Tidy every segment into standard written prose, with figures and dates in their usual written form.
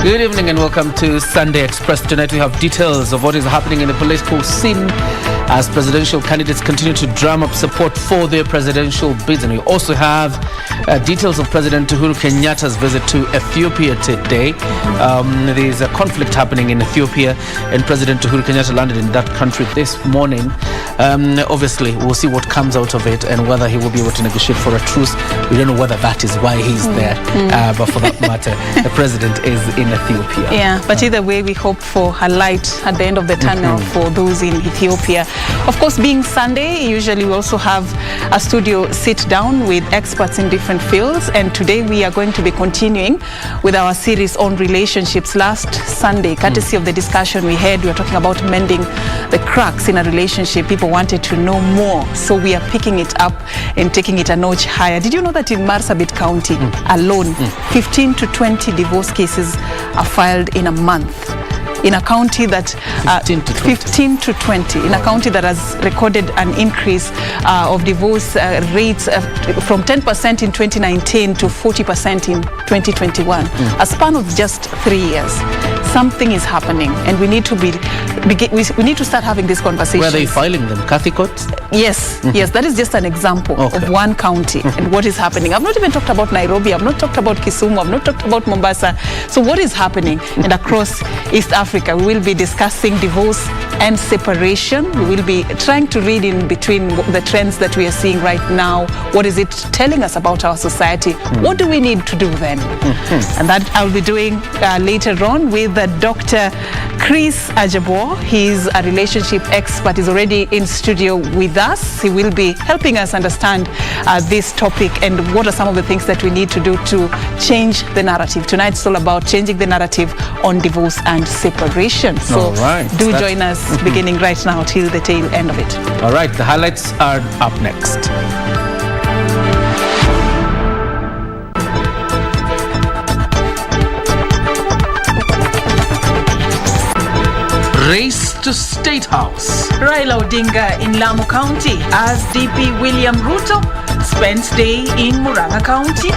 Good evening and welcome to Sunday Express. Tonight we have details of what is happening in the political scene as presidential candidates continue to drum up support for their presidential bids. And we also have details of President Uhuru Kenyatta's visit to Ethiopia today. There is a conflict happening in Ethiopia and President Uhuru Kenyatta landed in that country this morning. Obviously, we'll see what comes out of it and whether he will be able to negotiate for a truce. We don't know whether that is why he's there, but for that matter, the president is in Ethiopia. Yeah, but either way, we hope for a light at the end of the tunnel for those in Ethiopia. Of course, being Sunday, usually we also have a studio sit down with experts in different fields. And today we are going to be continuing with our series on relationships. Last Sunday, courtesy of the discussion we had, we were talking about mending the cracks in a relationship. People wanted to know more. So we are picking it up and taking it a notch higher. Did you know that in Marsabit County alone, 15 to 20 divorce cases are filed in a month? In a county that 15 to 20, in a county that has recorded an increase of divorce rates from 10% in 2019 to 40% in 2021, a span of just 3 years. Something is happening, and we need to we need to start having this conversation. Where are they filing them? Catholic courts? Yes, yes, that is just an example of one county and what is happening. I've not even talked about Nairobi, I've not talked about Kisumu, I've not talked about Mombasa. So what is happening? And across East Africa, we will be discussing divorce and separation. We will be trying to read in between the trends that we are seeing right now. What is it telling us about our society? What do we need to do then? And that I'll be doing later on with Dr. Chris Ajabo. He's a relationship expert. He's already in studio with us. He will be helping us understand this topic and what are some of the things that we need to do to change the narrative. Tonight it's all about changing the narrative on divorce and separation. So do join us beginning right now till the tail end of it. All right, the highlights are up next. Race to State House. Raila Odinga in Lamu County as DP William Ruto spends day in Murang'a County.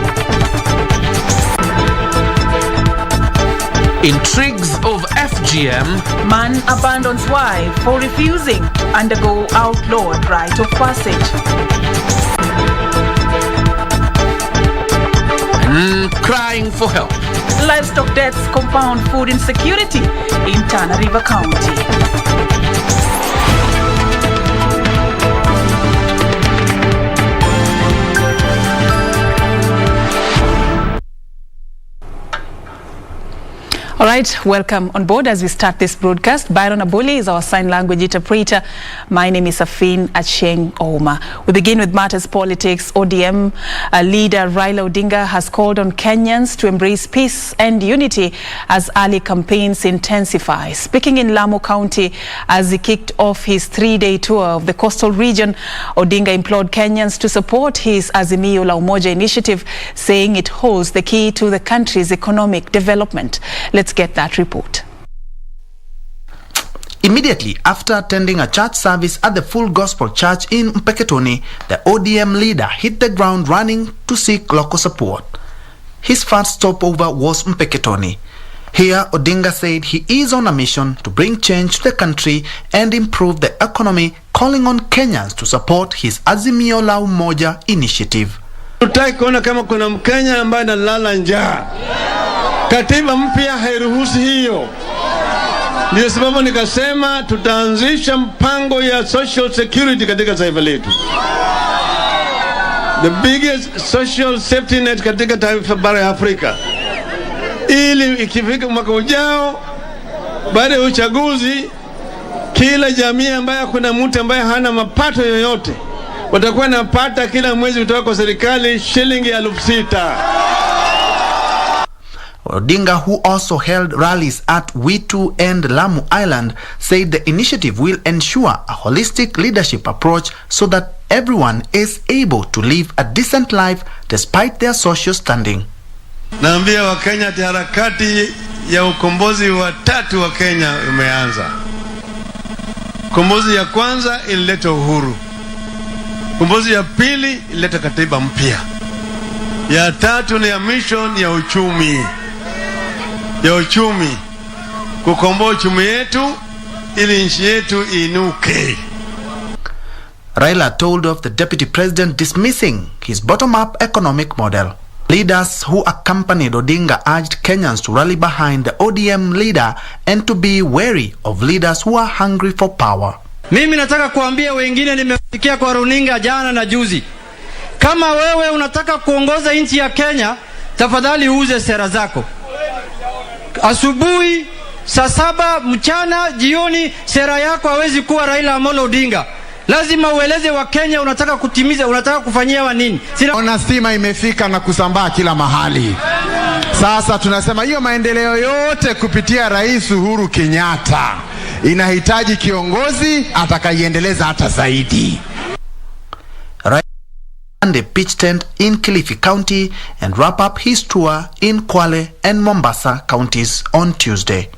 Intrigues of FGM. Man abandons wife for refusing to undergo outlawed rite of passage. Crying for help. Livestock deaths compound food insecurity in Tana River County. All right, welcome on board as we start this broadcast. Byron Abuli is our sign language interpreter. My name is Serfine Achieng Ouma. We begin with matters politics. ODM leader Raila Odinga has called on Kenyans to embrace peace and unity as early campaigns intensify. Speaking in Lamu County as he kicked off his 3-day tour of the coastal region, Odinga implored Kenyans to support his Azimio la Umoja initiative, saying it holds the key to the country's economic development. Let's get that report. Immediately after attending a church service at the Full Gospel Church in Mpeketoni, the ODM leader hit the ground running to seek local support. His first stopover was Mpeketoni. Here, Odinga said he is on a mission to bring change to the country and improve the economy, calling on Kenyans to support his Azimio la Umoja initiative. Tutaki kuona kama kuna Mkenya ambaye analala njaa. Katiba mpya hairuhusu hiyo. Ndio sababu nikasema tutaanzisha mpango ya social security katika taifa letu. The biggest social safety net katika taifa bara ya Afrika. Ili ikifika mwaka ujao, baada ya uchaguzi, kila jamii ambayo kuna mtu ambaye hana mapato yoyote watakuwa napata kila mwezi kutoka kwa serikali shilingi 6,000. Odinga, who also held rallies at Witu and Lamu Island, said the initiative will ensure a holistic leadership approach so that everyone is able to live a decent life despite their social standing. Naambia wa Kenya ati harakati ya ukombozi wa 3 wa Kenya umeanza. Ukombozi ya kwanza ilileta uhuru. Ukombozi ya pili ilileta katiba mpya. Ya 3 ni ya mission ya uchumi. ya uchumi, kukomboa uchumi yetu ili nchi yetu inuke. Raila told of the deputy president dismissing his bottom-up economic model. Leaders who accompanied Odinga urged Kenyans to rally behind the ODM leader and to be wary of leaders who are hungry for power. Mimi nataka kuambia wengine, nimesikia kwa runinga jana na juzi, kama wewe unataka kuongoza nchi ya Kenya, tafadhali uuze sera zako. Asubuhi, saa 7, mchana, jioni, sera yako hawezi kuwa Raila Amolo Odinga. Lazima ueleze wa Kenya unataka kutimiza, unataka kufanyia wa nini. Ona stima imefika na kusambaa kila mahali. Sasa tunasema hiyo maendeleo yote kupitia Rais Uhuru Kenyatta inahitaji kiongozi atakayeendeleza hata zaidi. And a pitch tent in Kilifi County and wrap up his tour in Kwale and Mombasa counties on Tuesday.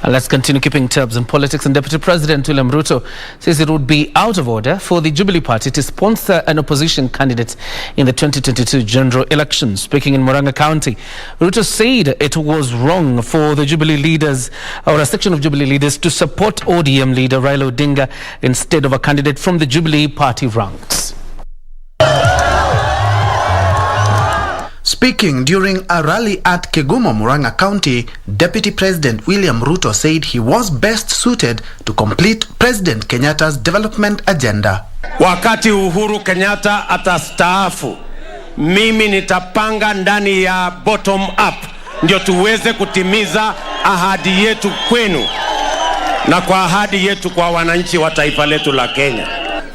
Let's continue keeping tabs on politics. And Deputy President William Ruto says it would be out of order for the Jubilee Party to sponsor an opposition candidate in the 2022 general elections. Speaking in Murang'a County, Ruto said it was wrong for the Jubilee leaders, or a section of Jubilee leaders, to support ODM leader Raila Odinga instead of a candidate from the Jubilee Party ranks. Speaking during a rally at Kegumo, Murang'a County, Deputy President William Ruto said he was best suited to complete President Kenyatta's development agenda. Wakati Uhuru Kenyatta atastaafu, mimi nitapanga ndani ya bottom up ndio tuweze kutimiza ahadi yetu kwenu na kwa ahadi yetu kwa wananchi wa taifa letu la Kenya.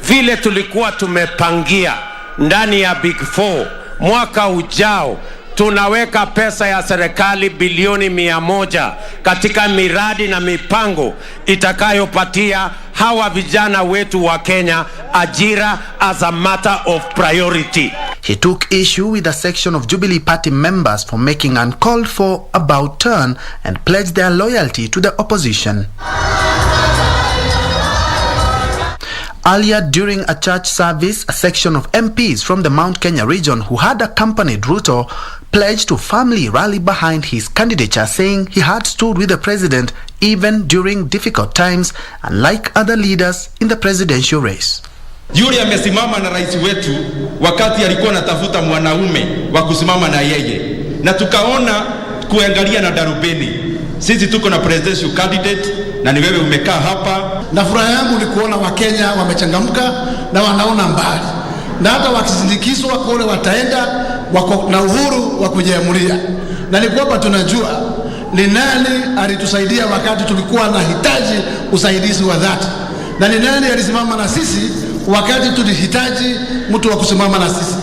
Vile tulikuwa tumepangia ndani ya Big Four, mwaka ujao tunaweka pesa ya serikali bilioni 100 katika miradi na mipango itakayopatia hawa vijana wetu wa Kenya ajira as a matter of priority. He took issue with a section of Jubilee Party members for making uncalled for about turn and pledged their loyalty to the opposition. Earlier during a church service, a section of MPs from the Mount Kenya region who had accompanied Ruto pledged to firmly rally behind his candidature, saying he had stood with the president even during difficult times, unlike other leaders in the presidential race. Yule amesimama na rais wetu wakati alikuwa anatafuta mwanaume wa kusimama na yeye, na tukaona kuangalia na darubini. Sisi tuko na presidential candidate na ni wewe umekaa hapa. Na furaha yangu ni kuona Wakenya wamechangamka na wanaona mbali, na hata wakisindikizwa kule wataenda, wako na uhuru wa kujiamulia. Na ni kwamba tunajua ni nani alitusaidia wakati tulikuwa na hitaji usaidizi wa dhati, na ni nani alisimama na sisi wakati tulihitaji mtu wa kusimama na sisi.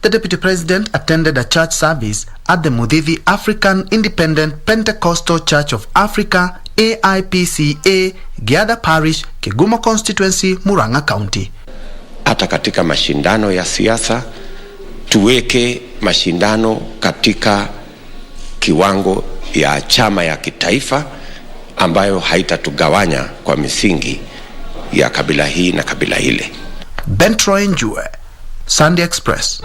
The Deputy President attended a church service at the Mudithi African Independent Pentecostal Church of Africa, AIPCA, Giada Parish, Kegumo Constituency, Murang'a County. Hata katika mashindano ya siasa, tuweke mashindano katika kiwango ya chama ya kitaifa ambayo haitatugawanya kwa misingi ya kabila hii na kabila ile. Bentroy Njue, Sunday Express.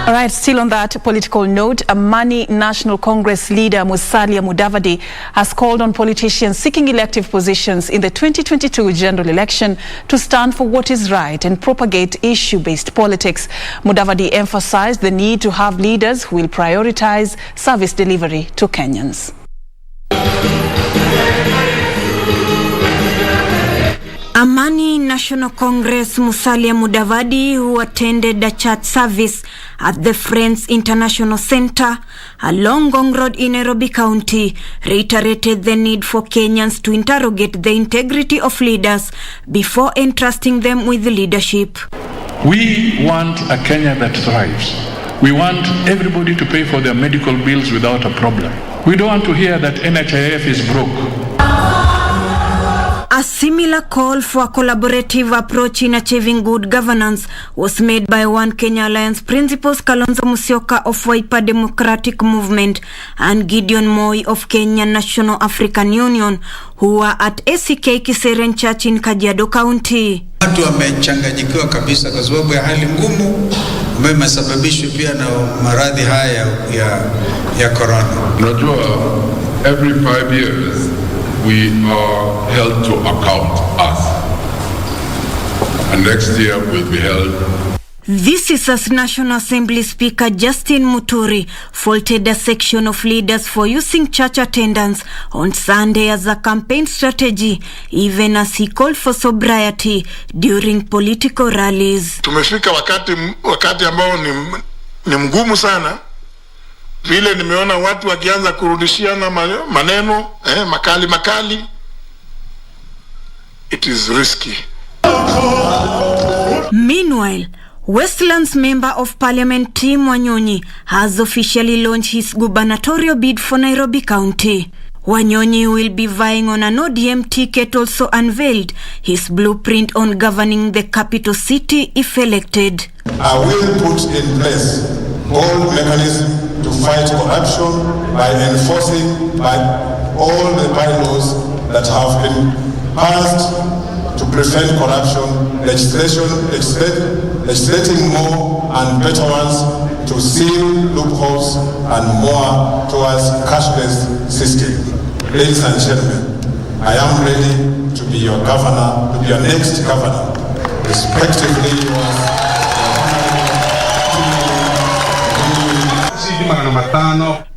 All right, still on that political note, a Mani National Congress leader Musalia Mudavadi has called on politicians seeking elective positions in the 2022 general election to stand for what is right and propagate issue-based politics. Mudavadi emphasized the need to have leaders who will prioritize service delivery to Kenyans. Amani National Congress Musalia Mudavadi, who attended a church service at the Friends International Center along Ngong Road in Nairobi County, reiterated the need for Kenyans to interrogate the integrity of leaders before entrusting them with leadership. We want a Kenya that thrives. We want everybody to pay for their medical bills without a problem. We don't want to hear that NHIF is broke. A similar call for a collaborative approach in achieving good governance was made by One Kenya Alliance principals Kalonzo Musyoka of Wiper Democratic Movement and Gideon Moi of Kenya National African Union, who were at ACK Kiseren Church in Kajiado County. Watu wamechanganyikiwa kabisa kwa sababu ya hali ngumu ambayo imesababishwa pia na maradhi haya ya corona. Unajua, every 5 years we are held to account us, and next year will be held. This is as National Assembly Speaker Justin Muturi faulted a section of leaders for using church attendance on Sunday as a campaign strategy, even as he called for sobriety during political rallies. Tumefika wakati ambao ni mgumu sana. Vile nimeona watu wakianza kurudishiana maneno makali. It is risky. Meanwhile, Westlands Member of Parliament Tim Wanyonyi has officially launched his gubernatorial bid for Nairobi County. Wanyonyi will be vying on an ODM ticket, also unveiled his blueprint on governing the capital city if elected. I will put in place all mechanisms to fight corruption by enforcing all the bylaws that have been passed to prevent corruption, legislating more and better ones to seal loopholes and more towards cashless system. Ladies and gentlemen, I am ready to be your governor, to be your next governor, respectively yours.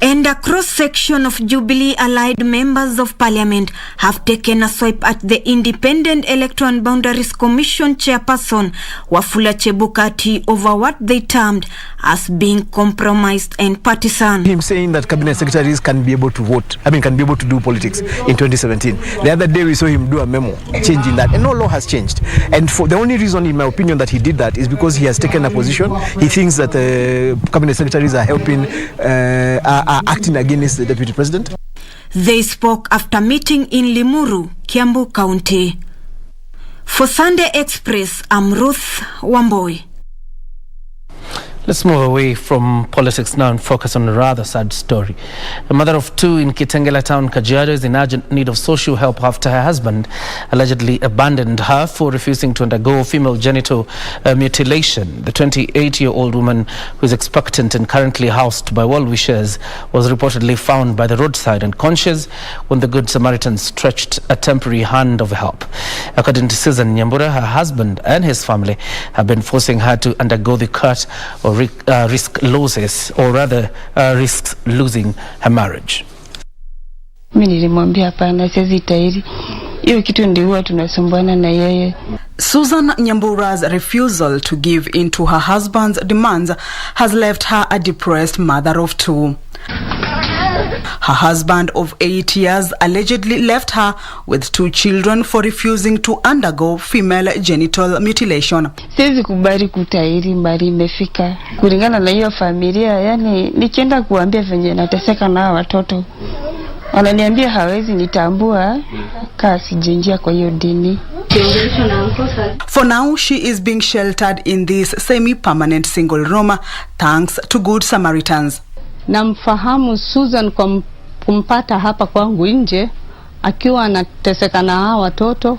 And a cross-section of Jubilee-allied members of Parliament have taken a swipe at the Independent Electoral and Boundaries Commission chairperson, Wafula Chebukati, over what they termed as being compromised and partisan. Him saying that cabinet secretaries can be able to vote, can be able to do politics in 2017. The other day we saw him do a memo changing that, and no law has changed. And for the only reason, in my opinion, that he did that is because he has taken a position. He thinks that cabinet secretaries are helping, are acting against the deputy president. They spoke after meeting in Limuru, Kiambu County. For Sunday Express, I'm Ruth Wamboi. Let's move away from politics now and focus on a rather sad story. A mother of two in Kitengela town, Kajiado, is in urgent need of social help after her husband allegedly abandoned her for refusing to undergo female genital mutilation. The 28-year-old woman, who is expectant and currently housed by well-wishers, was reportedly found by the roadside unconscious when the Good Samaritans stretched a temporary hand of help. According to Susan Nyambura, her husband and his family have been forcing her to undergo the cut or risk losses, or rather risks losing her marriage. Mimi nilimwambia hapana, siwezi tairi. Hiyo kitu ndio huwa tunasumbuana na yeye. Susan Nyambura's refusal to give in to her husband's demands has left her a depressed mother of two. Her husband of 8 years allegedly left her with 2 children for refusing to undergo female genital mutilation. Siwezi kubali kutairi mbali imefika. Kulingana na hiyo familia, yani nikienda kuambia venye nateseka na watoto, wananiambia hawezi nitambua kasi jinjia kwa hiyo dini. For now, she is being sheltered in this semi-permanent single room thanks to Good Samaritans. Namfahamu Susan kwa kumpata hapa kwangu nje akiwa anateseka na hawa watoto,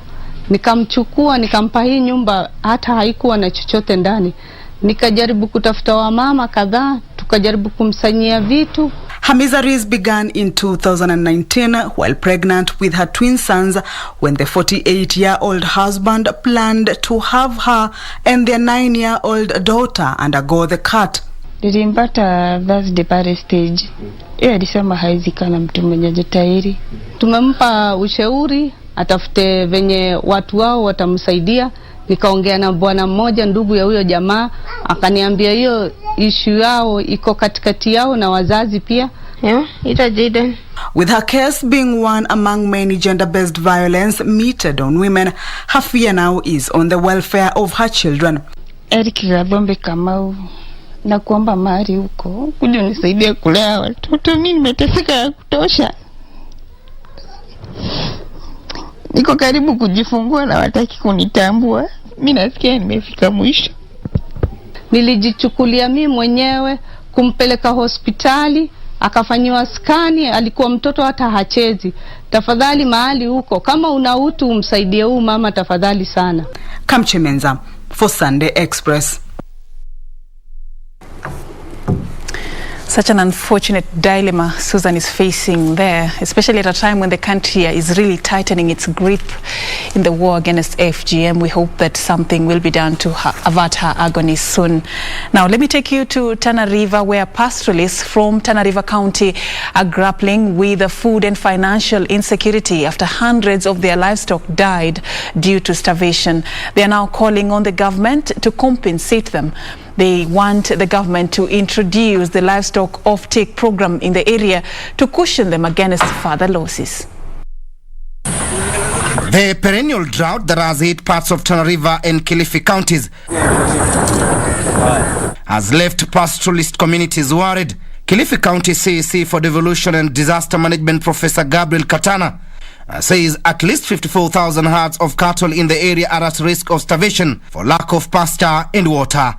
nikamchukua nikampa hii nyumba, hata haikuwa na chochote ndani. Nikajaribu kutafuta wamama kadhaa, tukajaribu kumsanyia vitu. Her miseries began in 2019 while pregnant with her twin sons, when the 48-year-old husband planned to have her and their 9-year-old daughter undergo the cut. Nilimpata birthday party stage. Yeye alisema haizi kana mtu mwenye jitairi. Tumempa ushauri atafute venye watu wao watamsaidia. Nikaongea na bwana mmoja, ndugu ya huyo jamaa, akaniambia hiyo issue yao iko katikati yao na wazazi pia. Itajiden. With her case being one among many gender-based violence meted on women, her fear now is on the welfare of her children. Eric Rabombe Kamau, na kuomba mahali huko kuja unisaidie kulea watoto. Mimi nimeteseka ya kutosha. Niko karibu kujifungua na wataki kunitambua. Mimi nasikia nimefika mwisho. Nilijichukulia mimi mwenyewe kumpeleka hospitali, akafanyiwa skani, alikuwa mtoto hata hachezi. Tafadhali mahali huko kama una utu umsaidie huyu mama tafadhali sana. Kamchemenza for Sunday Express. Such an unfortunate dilemma Susan is facing there, especially at a time when the country is really tightening its grip in the war against FGM. We hope that something will be done to avert her agony soon. Now, let me take you to Tana River, where pastoralists from Tana River County are grappling with the food and financial insecurity after hundreds of their livestock died due to starvation. They are now calling on the government to compensate them. They want the government to introduce the livestock off-take program in the area to cushion them against further losses. The perennial drought that has hit parts of Tana River and Kilifi counties has left pastoralist communities worried. Kilifi County CEC for Devolution and Disaster Management Professor Gabriel Katana says at least 54,000 herds of cattle in the area are at risk of starvation for lack of pasture and water.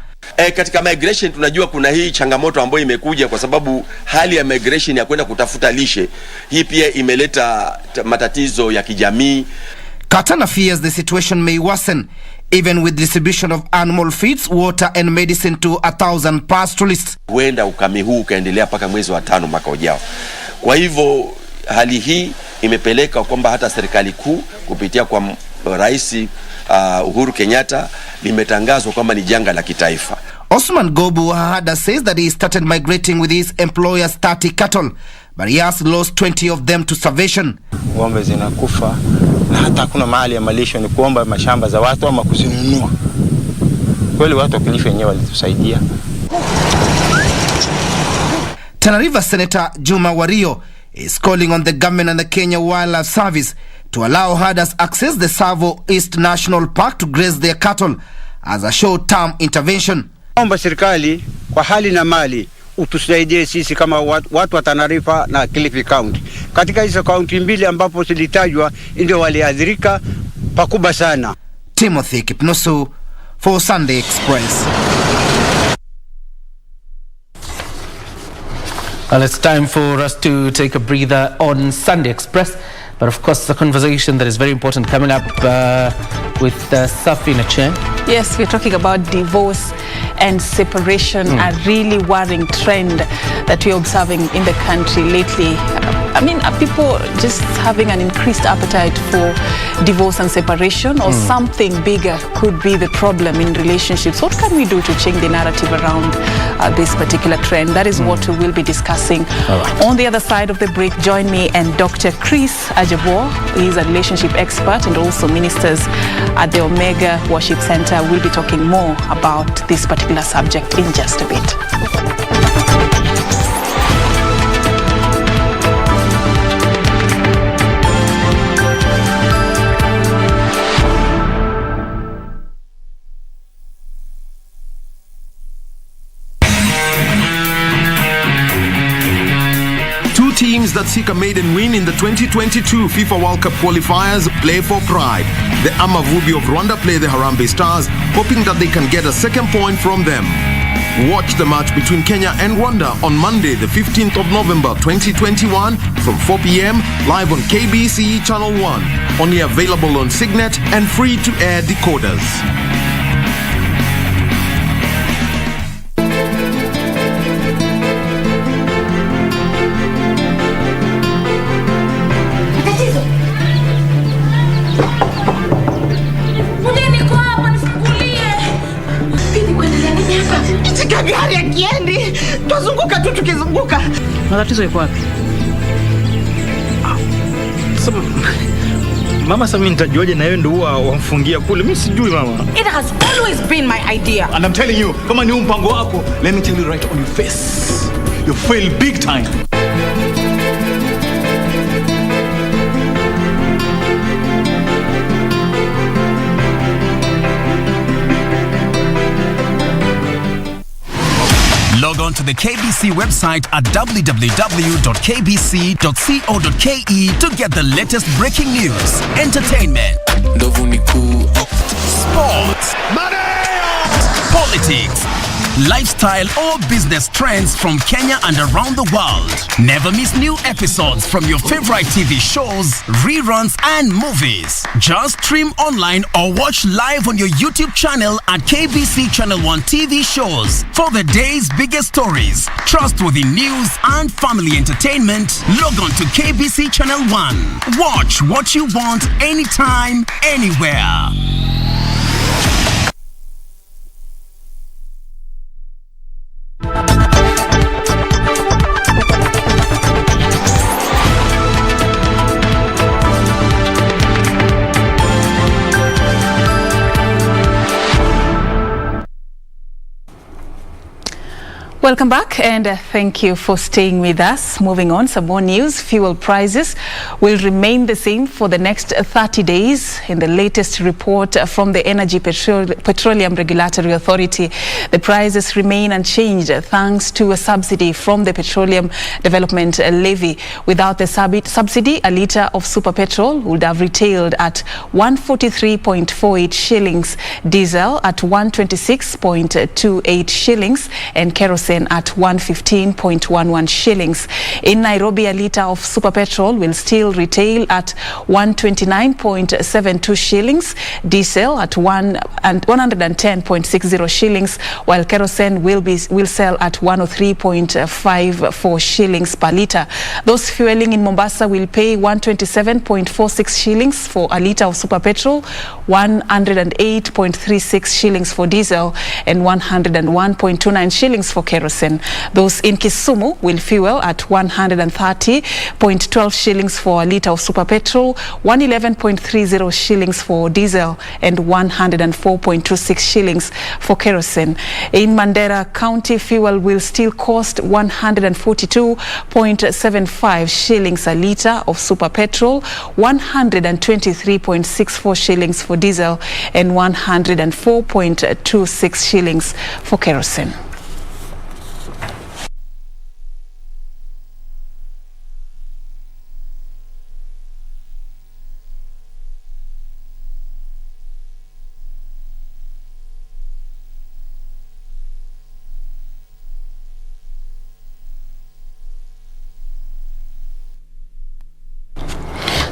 Katika migration tunajua kuna hii changamoto ambayo imekuja kwa sababu hali ya migration ya kwenda kutafuta lishe. Hii pia imeleta matatizo ya kijamii. Katana fears the situation may worsen even with distribution of animal feeds, water and medicine to 1,000 pastoralists. Huenda ukame huu ukaendelea mpaka mwezi wa 5 mwaka ujao. Kwa hivyo hali hii imepeleka kwamba hata serikali kuu kupitia kwa Rais Uhuru Kenyatta limetangazwa kwamba ni janga la kitaifa. Osman Gobu Hahada says that he started migrating with his employer's 30 cattle, but he has lost 20 of them to starvation. Ng'ombe zinakufa na hata hakuna mahali ya malisho, ni kuomba mashamba za watu ama kuzinunua. Kweli watu wa Kilifi wenyewe walitusaidia. Tana River Senator Juma Wario is calling on the government and the Kenya Wildlife Service to allow herders access the Savo East National Park to graze their cattle as a short-term intervention. Omba serikali kwa hali na mali utusaidie sisi kama watu wa Tana River na Kilifi County. Katika hizo county mbili ambapo zilitajwa ndio waliathirika pakubwa sana. Timothy Kipnusu for Sunday Express. Well, it's time for us to take a breather on Sunday Express. But of course, the conversation that is very important coming up with Serfine Achieng. Yes, we're talking about divorce and separation, a really worrying trend that we're observing in the country lately. I mean, are people just having an increased appetite for divorce and separation, or something bigger could be the problem in relationships? What can we do to change the narrative around this particular trend? That is what we will be discussing. On the other side of the break, join me and Dr. Chris Ajabo. He is a relationship expert and also ministers at the Omega Worship Center. We'll be talking more about this particular subject in just a bit. Teams that seek a maiden win in the 2022 FIFA World Cup qualifiers play for pride. The Amavubi of Rwanda play the Harambee Stars, hoping that they can get a second point from them. Watch the match between Kenya and Rwanda on Monday, the 15th of November 2021 from 4 p.m. live on KBC Channel 1, only available on Signet and free-to-air decoders. Gari akiendi, tuzunguka tu tukizunguka. Matatizo yako wapi? Mama, sasa mimi nitajuaje na wewe ndio wamfungia kule? Mimi sijui mama. It has always been my idea. And I'm telling you, kama ni mpango wako, let me tell you right on your face. You fail big time. Log on to the KBC website at www.kbc.co.ke to get the latest breaking news, entertainment, sports, politics, lifestyle or business trends from Kenya and around the world. Never miss new episodes from your favorite TV shows, reruns and movies. Just stream online or watch live on your YouTube channel at KBC Channel 1 TV shows. For the day's biggest stories, trustworthy news and family entertainment, log on to KBC Channel 1. Watch what you want anytime, anywhere. Welcome back and thank you for staying with us. Moving on, some more news. Fuel prices will remain the same for the next 30 days. In the latest report from the Energy Petroleum Regulatory Authority, the prices remain unchanged thanks to a subsidy from the Petroleum Development Levy. Without the subsidy, a litre of super petrol would have retailed at 143.48 shillings, diesel at 126.28 shillings and kerosene at 115.11 shillings. In Nairobi, a litre of super petrol will still retail at 129.72 shillings, diesel at 110.60 shillings, while kerosene will sell at 103.54 shillings per litre. Those fueling in Mombasa will pay 127.46 shillings for a litre of super petrol, 108.36 shillings for diesel and 101.29 shillings for kerosene. Those in Kisumu will fuel at 130.12 shillings for a litre of super petrol, 111.30 shillings for diesel and 104.26 shillings for kerosene. In Mandera County, fuel will still cost 142.75 shillings a litre of super petrol, 123.64 shillings for diesel and 104.26 shillings for kerosene.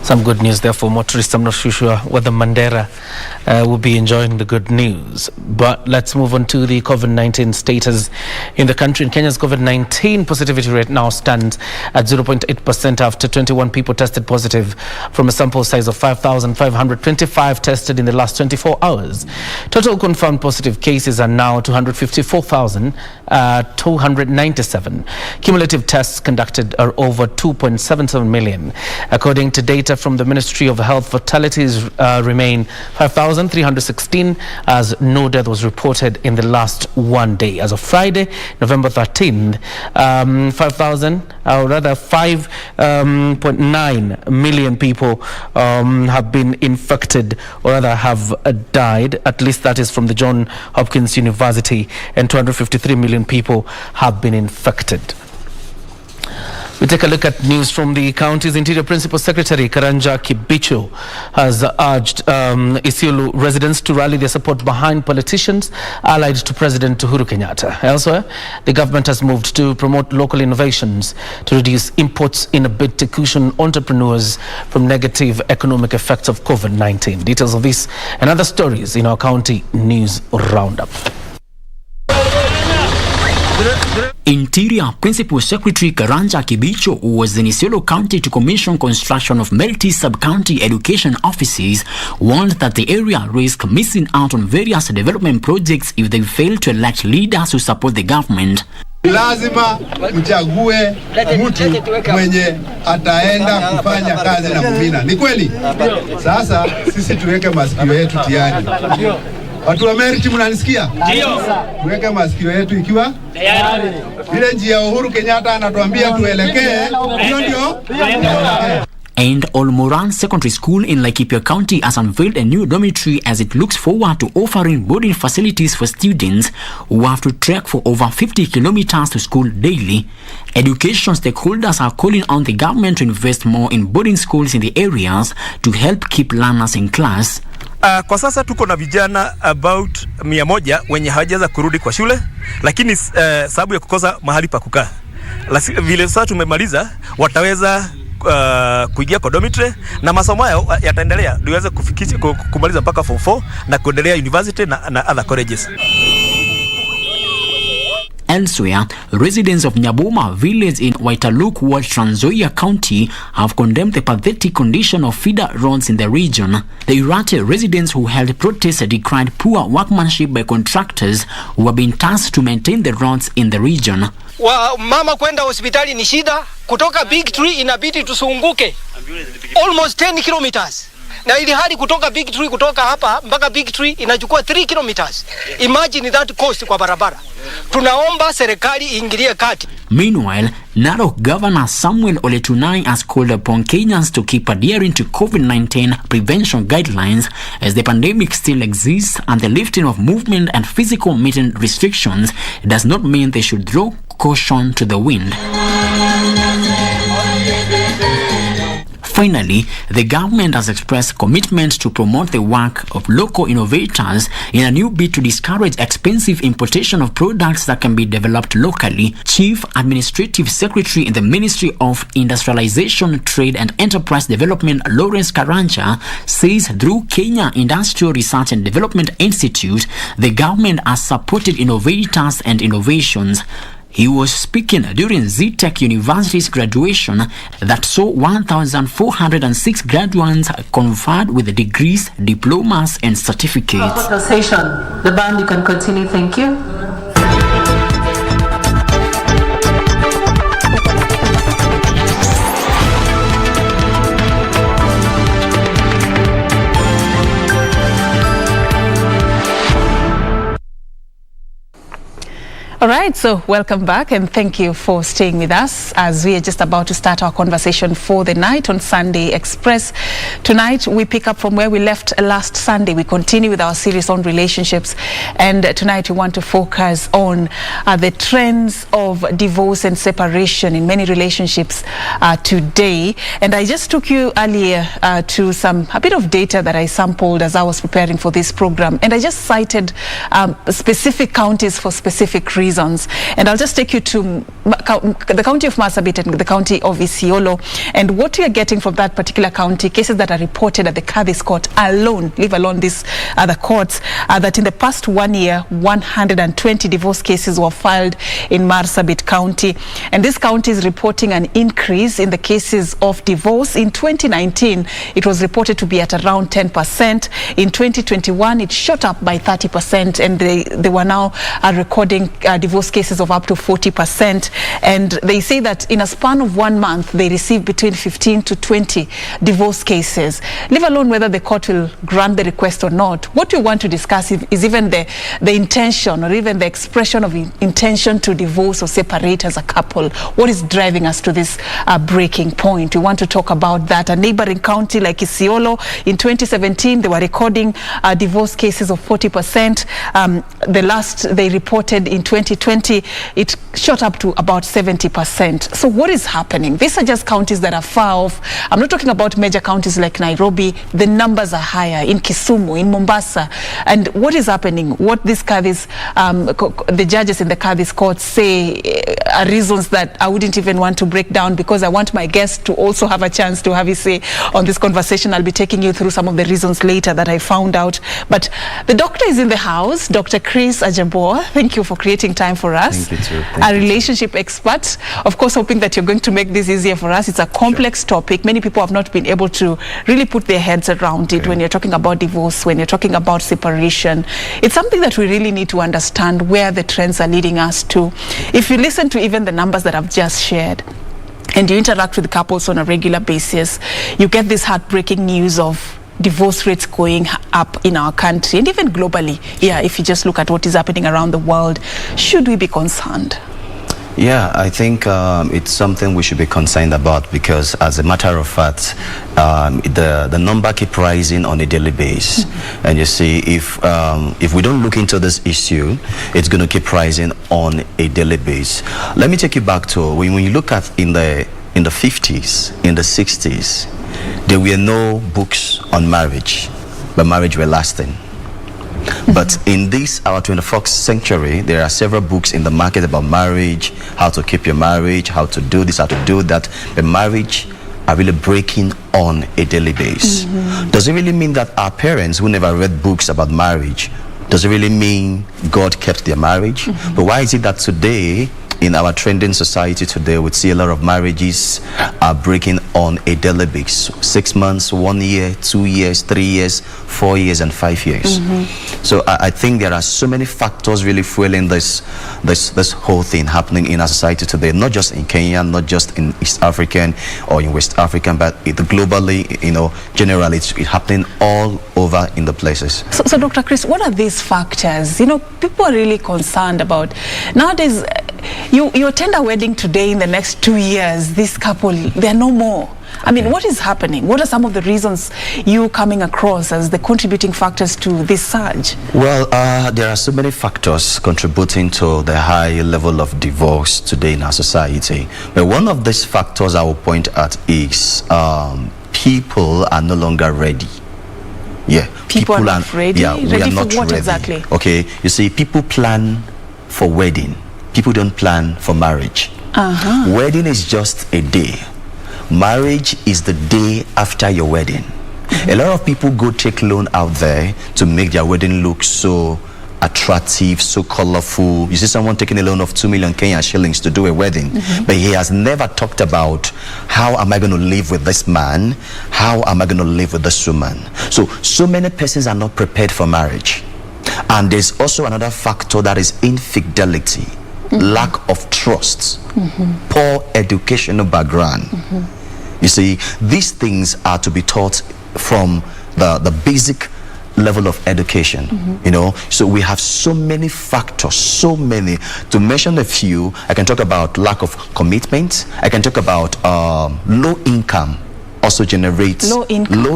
Some good news there for motorists. I'm not sure whether Mandera will be enjoying the good news. But let's move on to the COVID-19 status in the country. In Kenya's COVID-19 positivity rate now stands at 0.8% after 21 people tested positive from a sample size of 5,525 tested in the last 24 hours. Total confirmed positive cases are now 254,297. Cumulative tests conducted are over 2.77 million. According to data from the Ministry of Health, fatalities remain 5,316 as no death was reported in the last one day. As of Friday, November 13th, 5.9 million people have been infected or rather have died. At least that is from the Johns Hopkins University, and 253 million people have been infected. We take a look at news from the county's Interior Principal Secretary Karanja Kibicho has urged Isiolo residents to rally their support behind politicians allied to President Uhuru Kenyatta. Elsewhere, the government has moved to promote local innovations to reduce imports in a bid to cushion entrepreneurs from negative economic effects of COVID-19. Details of this and other stories in our county news roundup. Interior Principal Secretary Karanja Kibicho was in Isiolo County to commission construction of multi-sub-county education offices, warned that the area risks missing out on various development projects if they fail to elect leaders who support the government. Lazima mchague mtu mwenye ataenda kufanya kazi na Mumina. Ni kweli? Sasa sisi tuweke masikio yetu tayari. Watu wa Meriti mnanisikia? Ndio. Tuweke masikio yetu ikiwa tayari. Ile njia Uhuru Kenyatta anatuambia tuelekee, hiyo ndio. And Olmoran Secondary School in Laikipia County has unveiled a new dormitory as it looks forward to offering boarding facilities for students who have to trek for over 50 kilometers to school daily. Education stakeholders are calling on the government to invest more in boarding schools in the areas to help keep learners in class. Kwa sasa tuko na vijana about 100 wenye hawajaanza kurudi kwa shule, lakini sababu ya kukosa mahali pa kukaa. Vile sasa tumemaliza, wataweza kuingia kwa dormitory na masomo yao yataendelea ndio waweze kumaliza mpaka form 4 na kuendelea university na other colleges. Elsewhere, residents of Nyaboma village in Waitaluk Ward, Trans Nzoia County have condemned the pathetic condition of feeder roads in the region. The Irate residents who held protests decried poor workmanship by contractors who have been tasked to maintain the roads in the region. Mama kwenda hospitali ni shida, kutoka Big Tree inabidi tusunguke almost 10 kilometers. Na ili hadi kutoka Big Tree, kutoka hapa mpaka Big Tree inachukua 3 kilometers. Imagine that cost kwa barabara. Tunaomba serikali iingilie kati. Meanwhile, Narok Governor Samuel Ole Tunai has called upon Kenyans to keep adhering to COVID-19 prevention guidelines as the pandemic still exists, and the lifting of movement and physical meeting restrictions does not mean they should throw caution to the wind. Finally, the government has expressed commitment to promote the work of local innovators in a new bid to discourage expensive importation of products that can be developed locally. Chief Administrative Secretary in the Ministry of Industrialization, Trade and Enterprise Development, Lawrence Karanja, says through Kenya Industrial Research and Development Institute, the government has supported innovators and innovations. He was speaking during ZTech University's graduation that saw 1,406 graduates conferred with degrees, diplomas and certificates. The band, you can continue. Thank you. All right, so welcome back and thank you for staying with us as we are just about to start our conversation for the night on Sunday Express. Tonight we pick up from where we left last Sunday. We continue with our series on relationships, and tonight we want to focus on the trends of divorce and separation in many relationships today. And I just took you earlier to a bit of data that I sampled as I was preparing for this program, and I just cited specific counties for specific reasons. And I'll just take you to the county of Marsabit and the county of Isiolo. And what we are getting from that particular county, cases that are reported at the Kadis court alone, leave alone these other courts, that in the past 1 year, 120 divorce cases were filed in Marsabit County. And this county is reporting an increase in the cases of divorce. In 2019, it was reported to be at around 10%. In 2021, it shot up by 30%, and they were now recording divorce cases of up to 40%. And they say that in a span of 1 month, they receive between 15 to 20 divorce cases. Leave alone whether the court will grant the request or not. What we want to discuss is even the intention, or even the expression of intention to divorce or separate as a couple. What is driving us to this breaking point? We want to talk about that. A neighboring county like Isiolo, in 2017, they were recording divorce cases of 40%. The last they reported in 2020, it shot up to about 70%. So what is happening? These are just counties that are far off. I'm not talking about major counties like Nairobi. The numbers are higher in Kisumu, in Mombasa. And what is happening? What these Kadis, the judges in the Kadis court say are reasons that I wouldn't even want to break down, because I want my guests to also have a chance to have a say on this conversation. I'll be taking you through some of the reasons later that I found out. But the doctor is in the house, Dr. Chris Ajabor. Thank you for creating time for us. Thank you too. A relationship expert. Of course, hoping that you're going to make this easier for us. It's a complex topic. Many people have not been able to really put their heads around it. When you're talking about divorce, when you're talking about separation, it's something that we really need to understand where the trends are leading us to. If you listen to even the numbers that I've just shared, and you interact with couples on a regular basis, you get this heartbreaking news of divorce rates going up in our country and even globally. Yeah, if you just look at what is happening around the world, should we be concerned? Yeah, I think it's something we should be concerned about, because as a matter of fact, the number keep rising on a daily basis. And you see, if we don't look into this issue, it's going to keep rising on a daily basis. Let me take you back to when you look at in the 50s, in the 60s, there were no books on marriage. but marriage were lasting. But in this, our 21st century, there are several books in the market about marriage, how to keep your marriage, how to do this, how to do that. But marriage are really breaking on a daily basis. Does it really mean that our parents who never read books about marriage, does it really mean God kept their marriage? But why is it that today, in our trending society today, we see a lot of marriages are breaking on a daily basis? 6 months, 1 year, 2 years, 3 years, 4 years, and 5 years. So I think there are so many factors really fueling this whole thing happening in our society today, not just in Kenya, not just in East African or in West African, but globally, generally it's happening all over in the places. So Dr. Chris, what are these factors? People are really concerned about nowadays. You attend a wedding today, in the next 2 years, this couple, they're no more. I mean, what is happening? What are some of the reasons you coming across as the contributing factors to this surge? Well, there are so many factors contributing to the high level of divorce today in our society. But one of these factors I will point at is people are no longer ready. Yeah, people are not ready. Yeah, we are not for what ready. Exactly? Okay, you see, people plan for wedding. People don't plan for marriage. Wedding is just a day. Marriage is the day after your wedding. A lot of people go take loan out there to make their wedding look so attractive, so colorful. You see someone taking a loan of 2 million Kenyan shillings to do a wedding, but he has never talked about how am I going to live with this man? How am I going to live with this woman? So many persons are not prepared for marriage. And there's also another factor, that is infidelity. Lack of trust, poor educational background. You see, these things are to be taught from the basic level of education. So we have so many factors, so many. To mention a few, I can talk about lack of commitment. I can talk about low income. Also generates low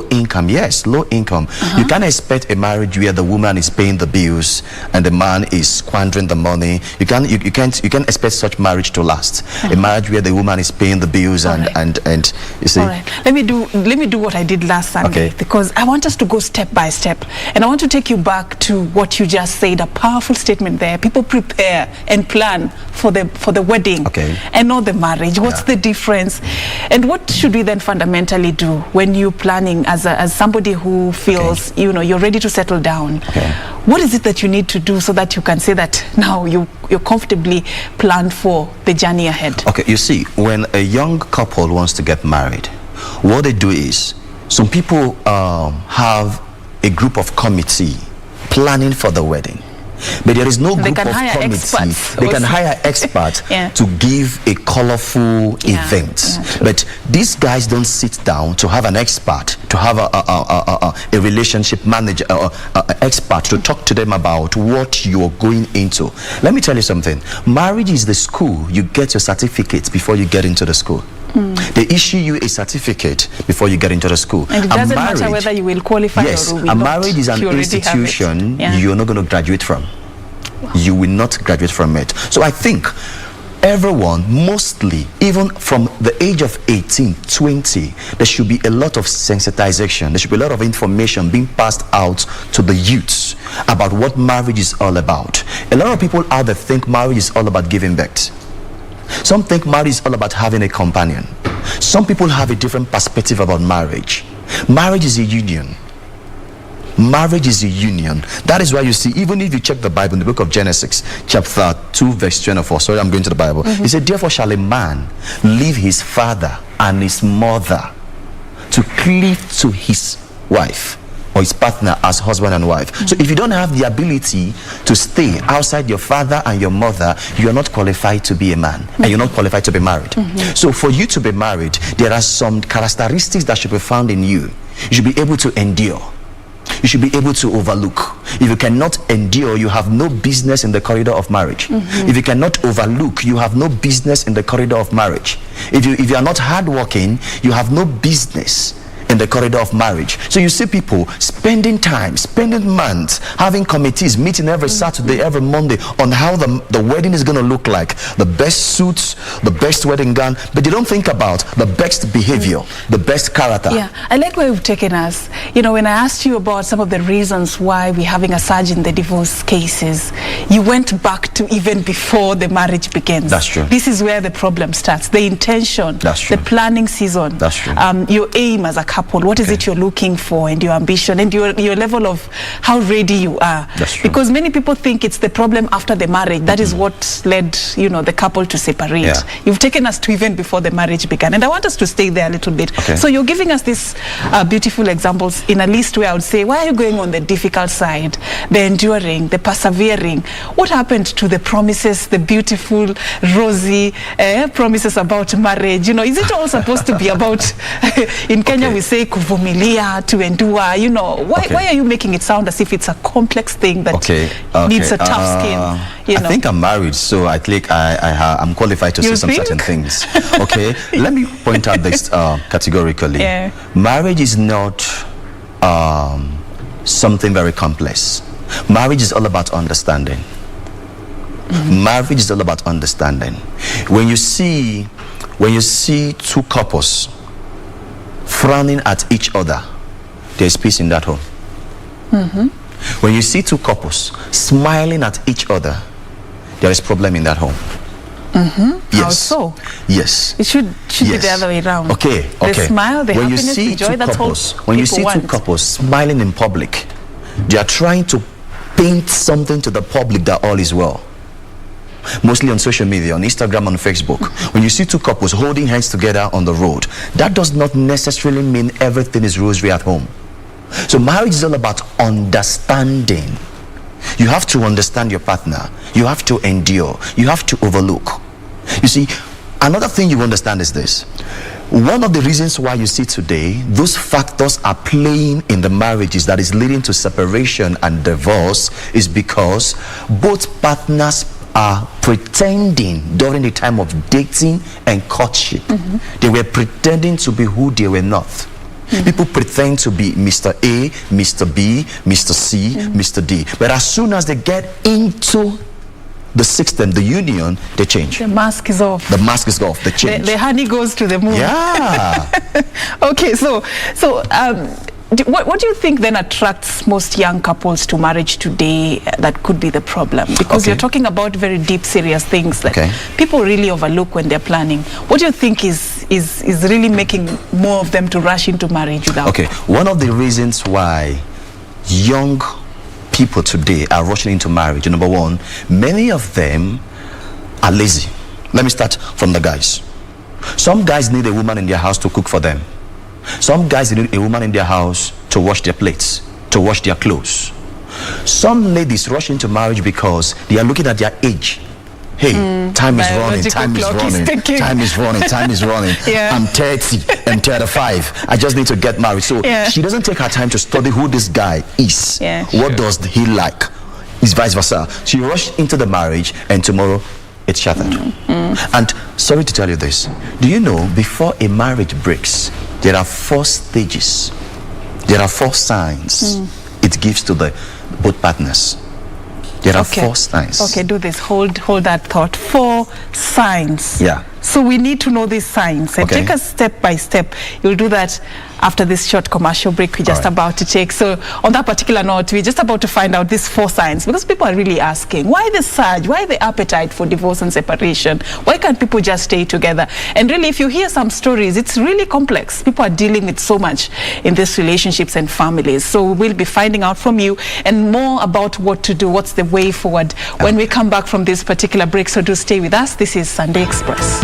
income. Yes, low income. You can't expect a marriage where the woman is paying the bills and the man is squandering the money. You can't expect such marriage to last. A marriage where the woman is paying the bills and you see. All right. Let me do what I did last Sunday, because I want us to go step by step, and I want to take you back to what you just said. A powerful statement there. People prepare and plan for the wedding and not the marriage. What's the difference, and what should we then fundamentally do when you're planning as somebody who feels you're ready to settle down? What is it that you need to do so that you can say that now you're comfortably planned for the journey ahead? You see, when a young couple wants to get married, what they do is, some people have a group of committee planning for the wedding. But there is no group of committee. They can hire experts to give a colorful event. But these guys don't sit down to have an expert, to have a relationship manager, expert to talk to them about what you're going into. Let me tell you something. Marriage is the school. You get your certificate before you get into the school. They issue you a certificate before you get into the school. And it doesn't matter whether you will qualify or will not. A marriage is an institution you're not going to graduate from. You will not graduate from it. So I think everyone, mostly, even from the age of 18, 20, there should be a lot of sensitization. There should be a lot of information being passed out to the youths about what marriage is all about. A lot of people out there think marriage is all about giving birth. Some think marriage is all about having a companion. Some people have a different perspective about marriage. Marriage is a union. Marriage is a union. That is why you see, even if you check the Bible in the book of Genesis, chapter 2, verse 24. Sorry, I'm going to the Bible. He said, therefore shall a man leave his father and his mother to cleave to his wife, or his partner, as husband and wife. So if you don't have the ability to stay outside your father and your mother, you are not qualified to be a man, and you're not qualified to be married. So for you to be married, there are some characteristics that should be found in you. You should be able to endure. You should be able to overlook. If you cannot endure, you have no business in the corridor of marriage. If you cannot overlook, you have no business in the corridor of marriage. If you are not hardworking, you have no business in the corridor of marriage. So you see people spending time, spending months, having committees, meeting every Saturday, every Monday on how the wedding is going to look like, the best suits, the best wedding gown, but they don't think about the best behavior, the best character. Yeah, I like where you've taken us. You know, when I asked you about some of the reasons why we're having a surge in the divorce cases, you went back to even before the marriage begins. That's true. This is where the problem starts. The intention, that's true. The planning season, that's true. Your aim as a couple, what is it you're looking for, and your ambition, and your level of how ready you are. That's true. Because many people think it's the problem after the marriage. That is what led, you know, the couple to separate. Yeah. You've taken us to even before the marriage began, and I want us to stay there a little bit. Okay. So you're giving us these beautiful examples in a list where I would say, why are you going on the difficult side, the enduring, the persevering? What happened to the promises, the beautiful, rosy promises about marriage? You know, is it all supposed to be about, in Kenya we say kuvumilia, to endure, you know, why are you making it sound as if it's a complex thing that needs a tough skin? You know? I think I'm married, so I think I'm qualified to say some certain things. Okay, let me point out this categorically. Yeah. Marriage is not something very complex. Marriage is all about understanding. Marriage is all about understanding. When you see two couples frowning at each other, there's peace in that home. When you see two couples smiling at each other, there is problem in that home. Yes. How so? Yes. It should be the other way around. Okay. The smile, the when happiness, the joy, that's all when you see two couples smiling in public, they are trying to paint something to the public that all is well. Mostly on social media, on Instagram, on Facebook. When you see two couples holding hands together on the road, that does not necessarily mean everything is rosary at home. So marriage is all about understanding. You have to understand your partner. You have to endure. You have to overlook. You see, another thing you understand is this. One of the reasons why you see today those factors are playing in the marriages that is leading to separation and divorce is because both partners are pretending during the time of dating and courtship. They were pretending to be who they were not. People pretend to be Mr. A, Mr. B, Mr. C, Mr. D. But as soon as they get into the system, the union, they change. The mask is off. The mask is off. They change. The honey goes to the moon. Yeah. Okay, so what do you think then attracts most young couples to marriage today that could be the problem? Because you're talking about very deep, serious things that people really overlook when they're planning. What do you think is really making more of them to rush into marriage without? Okay, one of the reasons why young people today are rushing into marriage, number one, many of them are lazy. Let me start from the guys. Some guys need a woman in their house to cook for them. Some guys need a woman in their house to wash their plates, to wash their clothes. Some ladies rush into marriage because they are looking at their age. Hey, time is running, time is running, time is running, time is running. I'm 30, I'm 35. I just need to get married. So she doesn't take her time to study who this guy is. What does he like? It's vice versa. She rushed into the marriage and tomorrow it's shattered. And sorry to tell you this. Do you know before a marriage breaks, there are 4 stages. There are 4 signs it gives to the both partners. There are 4 signs. Okay, do this. Hold that thought. 4 signs. Yeah. So we need to know these signs and take us step by step. You'll do that after this short commercial break we're just about to take. So on that particular note, we're just about to find out these 4 signs because people are really asking, why the surge? Why the appetite for divorce and separation? Why can't people just stay together? And really, if you hear some stories, it's really complex. People are dealing with so much in these relationships and families. So we'll be finding out from you and more about what to do, what's the way forward when we come back from this particular break. So do stay with us. This is Sunday Express.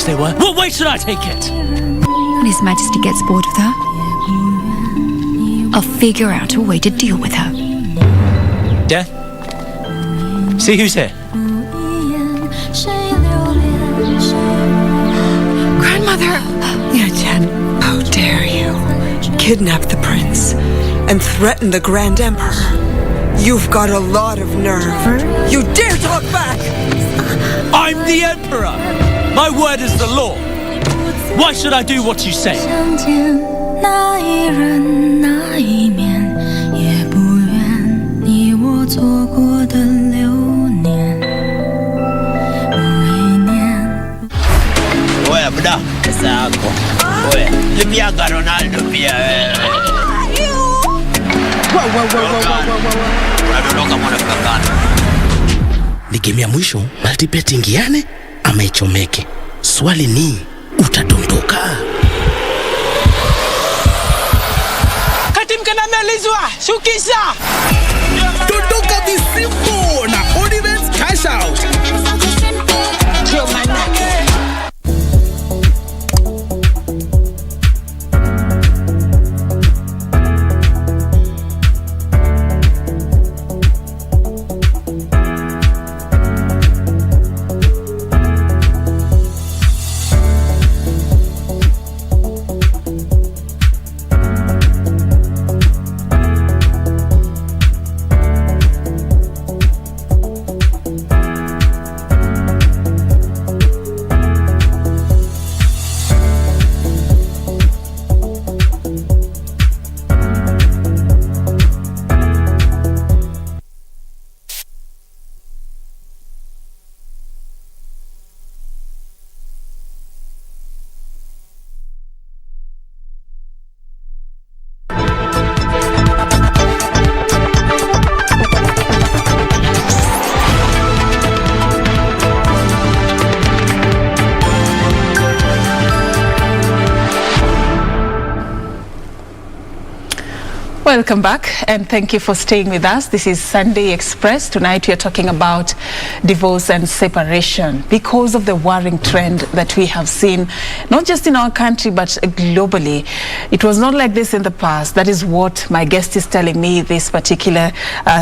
They were. What way should I take it? When His Majesty gets bored with her, I'll figure out a way to deal with her. Death? See who's here. Grandmother! Achieng, how dare you kidnap the prince and threaten the Grand Emperor? You've got a lot of nerve. You dare talk back! I'm the Emperor! My word is the law. Why should I do what you say? Oya buda, pesa yako. Oya, lipia ka Ronaldo pia wewe. Ni game ya mwisho, multibet ingiane ama ichomeke. Swali ni, utadondoka? Katim kana melizwa, shukisha. Dondoka visimpo na Odibets cash out. Welcome back and thank you for staying with us. This is Sunday Express. Tonight we are talking about divorce and separation because of the worrying trend that we have seen, not just in our country but globally. It was not like this in the past. That is what my guest is telling me this particular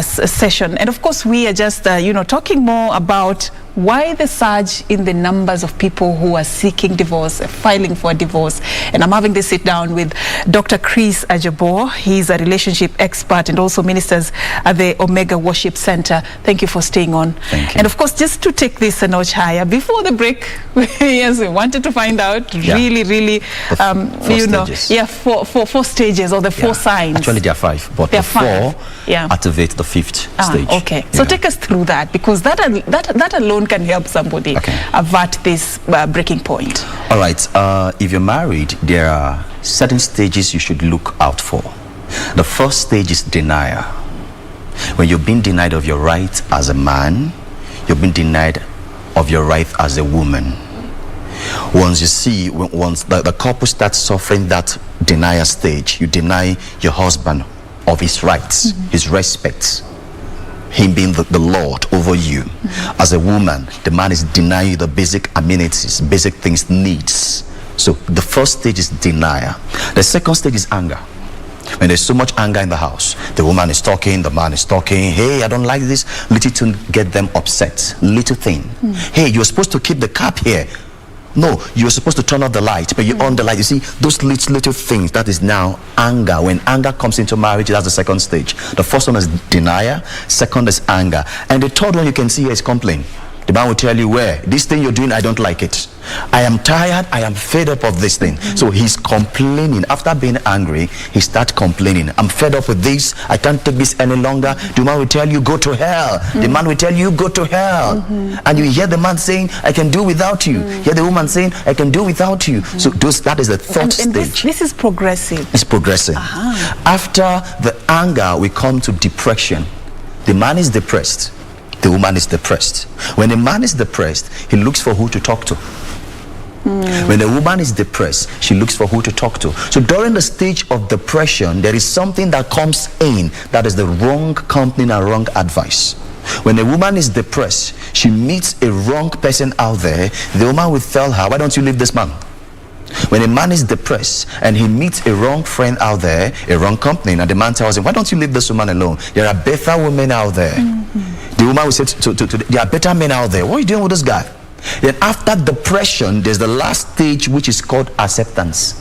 session. And of course we are just, talking more about why the surge in the numbers of people who are seeking divorce, filing for a divorce. And I'm having this sit down with Dr. Chris Ajabo. He's a relationship expert and also ministers at the Omega Worship Center. Thank you for staying on. Thank you. And of course, just to take this a notch higher, before the break, yes, we wanted to find out really, four stages or the four signs. Actually, there are five, but the four activate the fifth stage. Okay, so take us through that, because that alone can help somebody avert this breaking point. All right, if you're married, there are certain stages you should look out for. The first stage is denial. When you've been denied of your right as a man, you've been denied of your right as a woman. Once the couple starts suffering that denial stage, you deny your husband of his rights, his respect, him being the Lord over you. As a woman, the man is denying you the basic amenities, basic things, needs. So the first stage is denial. The second stage is anger. When there's so much anger in the house, the woman is talking, the man is talking, hey, I don't like this, little to get them upset, little thing. Hey, you're supposed to keep the cap here. No, you're supposed to turn off the light, but you're on the light. You see, those little things, that is now anger. When anger comes into marriage, that's the second stage. The first one is denial, second is anger. And the third one you can see here is complaint. The man will tell you, where this thing you're doing, I don't like it. I am tired, I am fed up of this thing. So he's complaining. After being angry, he starts complaining. I'm fed up with this, I can't take this any longer. The man will tell you, go to hell. The man will tell you, go to hell. And you hear the man saying, I can do without you. Hear the woman saying, I can do without you. So that is the third stage. This is progressive. It's progressive. After the anger, we come to depression. The man is depressed. The woman is depressed. When a man is depressed, he looks for who to talk to. When a woman is depressed, she looks for who to talk to. So during the stage of depression, there is something that comes in that is the wrong company and wrong advice. When a woman is depressed, she meets a wrong person out there. The woman will tell her, why don't you leave this man? When a man is depressed and he meets a wrong friend out there, a wrong company, and the man tells him, why don't you leave this woman alone? There are better women out there. The woman will say there are better men out there. What are you doing with this guy? Then after depression, there's the last stage, which is called acceptance.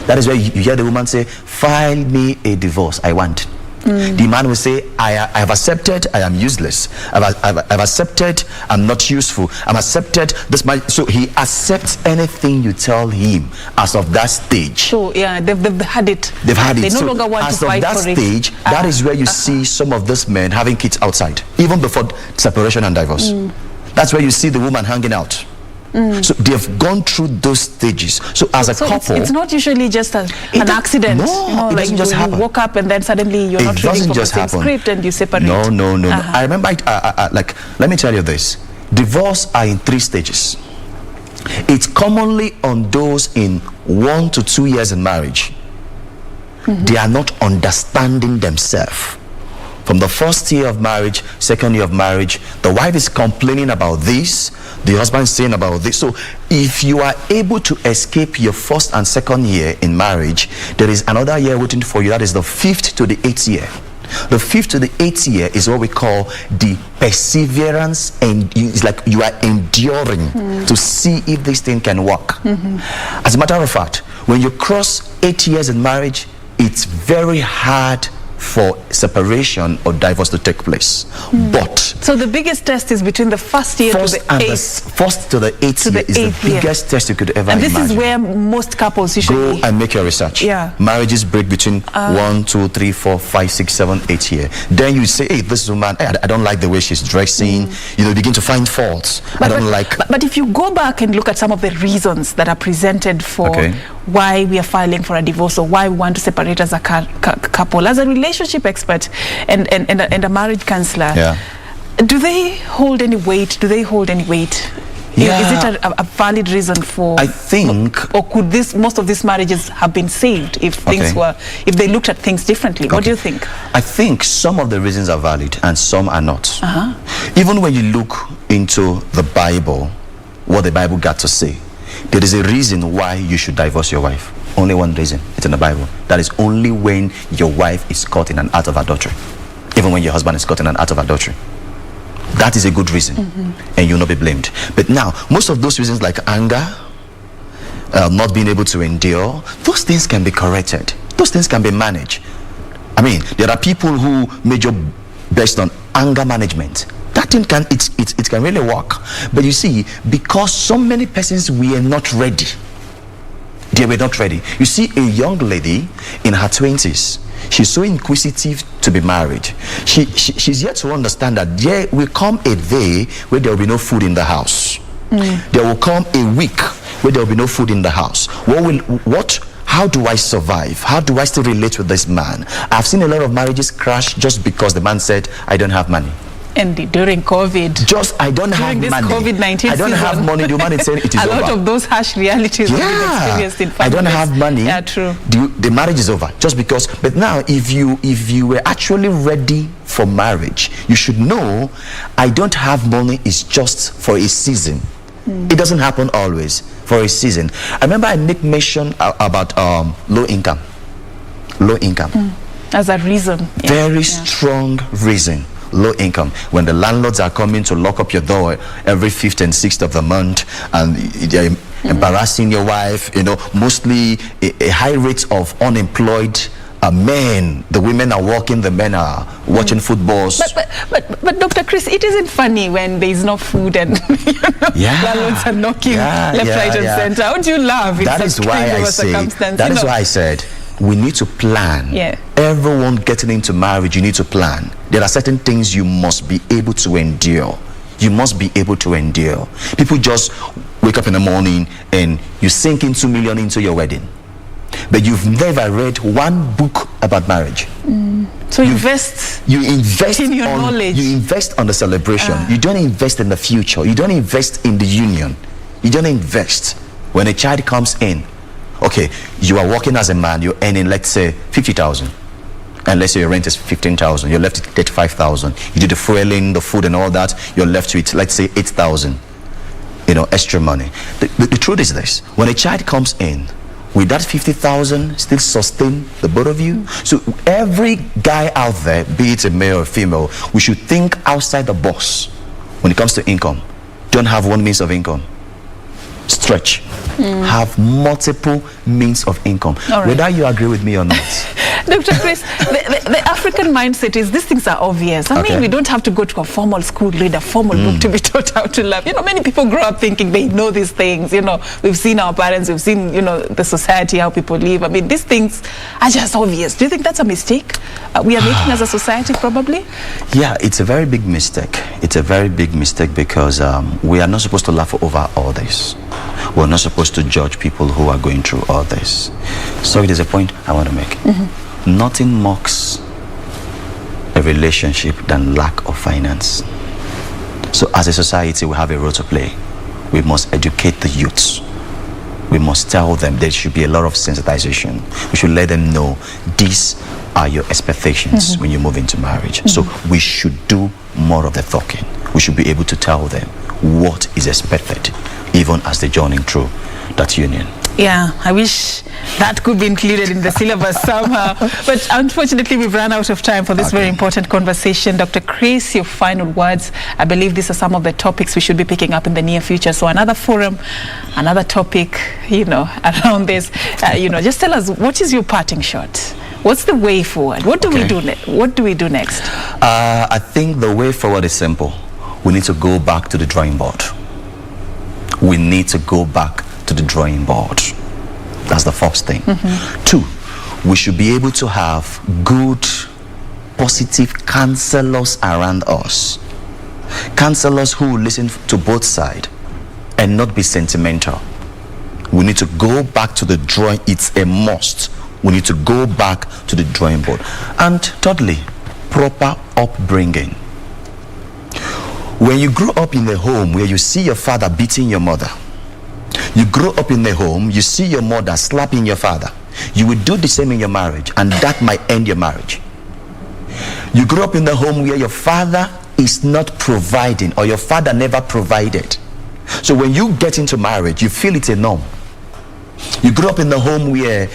That is where you hear the woman say, file me a divorce, I want. The man will say, I have accepted I am useless. I've accepted I'm not useful. I'm accepted this might. So he accepts anything you tell him as of that stage. So yeah, they've had it. They've had They it. no So longer want as to fight of that for it. stage, that is where you see some of these men having kids outside, even before separation and divorce. That's where you see the woman hanging out. So they've gone through those stages. So as a couple, it's not usually just an accident. No, you know, it like doesn't just happen. You woke up and then suddenly you're not reading from the same script and you separate. No. I remember, like, let me tell you this. Divorce are in 3 stages. It's commonly on those in 1 to 2 years in marriage. They are not understanding themselves. From the first year of marriage, second year of marriage, the wife is complaining about this, the husband is saying about this. So if you are able to escape your first and second year in marriage, there is another year waiting for you. That is the 5th to the 8th year. The 5th to the 8th year is what we call the perseverance, and it's like you are enduring to see if this thing can work. As a matter of fact, when you cross 8 years in marriage, it's very hard for separation or divorce to take place. But so the biggest test is between the first year to the 8th. First to the 8th year is the biggest test you could ever imagine. And this is where most couples usually go and make your research. Yeah. Marriages break between 1, 2, 3, 4, 5, 6, 7, 8 years. Then you say, hey, this woman, I don't like the way she's dressing. You know, begin to find faults. But if you go back and look at some of the reasons that are presented for why we are filing for a divorce or why we want to separate as a couple, as a relationship expert and a marriage counselor, do they hold any weight? Is it a valid reason for? I think, or could most of these marriages have been saved if things if they looked at things differently? What do you think? I think some of the reasons are valid and some are not. Even when you look into the Bible, what the Bible got to say, there is a reason why you should divorce your wife. Only one reason. It's in the Bible. That is only when your wife is caught in an act of adultery. Even when your husband is caught in an act of adultery. That is a good reason. And you'll not be blamed. But now, most of those reasons like anger, not being able to endure, those things can be corrected. Those things can be managed. I mean, there are people who major based on anger management. That thing can, it can really work. But you see, because so many persons were not ready, they were not ready. You see a young lady in her 20s, she's so inquisitive to be married. She's yet to understand that there will come a day where there will be no food in the house. There will come a week where there will be no food in the house. How do I survive? How do I still relate with this man? I've seen a lot of marriages crash just because the man said, I don't have money. And during COVID, I don't have money. COVID-19 I don't have money. The man is saying it is over. A lot of those harsh realities we've experienced in families. I don't have money. Yeah, true. The marriage is over just because. But now, if you were actually ready for marriage, you should know, I don't have money is just for a season. It doesn't happen always. For a season. I remember I made mention about low income. As a reason. Very strong reason. Low income. When the landlords are coming to lock up your door every 5th and 6th of the month and they're embarrassing your wife, you know, mostly a high rate of unemployed men. The women are working, the men are watching footballs. But Dr. Chris, it isn't funny when there is no food and landlords are knocking left, right and center. How do you laugh? That is why I said we need to plan. Everyone getting into marriage, you need to plan. There are certain things you must be able to endure. You must be able to endure. People just wake up in the morning and you sink in 2 million into your wedding. But you've never read one book about marriage. So you invest in your knowledge. You invest on the celebration. You don't invest in the future. You don't invest in the union. You don't invest. When a child comes in, okay, you are working as a man, you're earning, let's say, 50,000. And let's say your rent is 15,000. You're left with 35,000. You do the fueling, the food and all that, you're left with, let's say, 8,000. You know, extra money. The truth is this. When a child comes in, Will that 50,000 still sustain the both of you? So every guy out there, be it a male or female, we should think outside the box when it comes to income. Don't have one means of income. Stretch. Have multiple means of income. All right. Whether you agree with me or not. Dr. Chris, the African mindset is these things are obvious. I mean, we don't have to go to a formal school, read a formal book to be taught how to love. You know, many people grow up thinking they know these things. You know, we've seen our parents, we've seen, you know, the society, how people live. I mean, these things are just obvious. Do you think that's a mistake we are making as a society, probably? Yeah, it's a very big mistake. It's a very big mistake because we are not supposed to laugh over all this. We're not supposed to judge people who are going through all this. So it is a point I want to make. Nothing mocks a relationship than lack of finance. So as a society, we have a role to play. We must educate the youths. We must tell them there should be a lot of sensitization. We should let them know these are your expectations when you move into marriage. So we should do more of the talking. We should be able to tell them what is expected, even as they're journeying through that union. Yeah, I wish that could be included in the syllabus somehow. But unfortunately, we've run out of time for this very important conversation. Dr. Chris, your final words. I believe these are some of the topics we should be picking up in the near future. So another forum, another topic, you know, around this. You know, just tell us, what is your parting shot? What's the way forward? What do we do? What do we do next? I think the way forward is simple. We need to go back to the drawing board. We need to go back to the drawing board. That's the first thing. 2, we should be able to have good, positive counselors around us. Counselors who listen to both sides and not be sentimental. We need to go back to the drawing. It's a must. We need to go back to the drawing board. And thirdly, proper upbringing. When you grow up in a home where you see your father beating your mother, you grow up in a home, you see your mother slapping your father, you will do the same in your marriage, and that might end your marriage. You grow up in a home where your father is not providing, or your father never provided. So when you get into marriage, you feel it's a norm. You grow up in a home where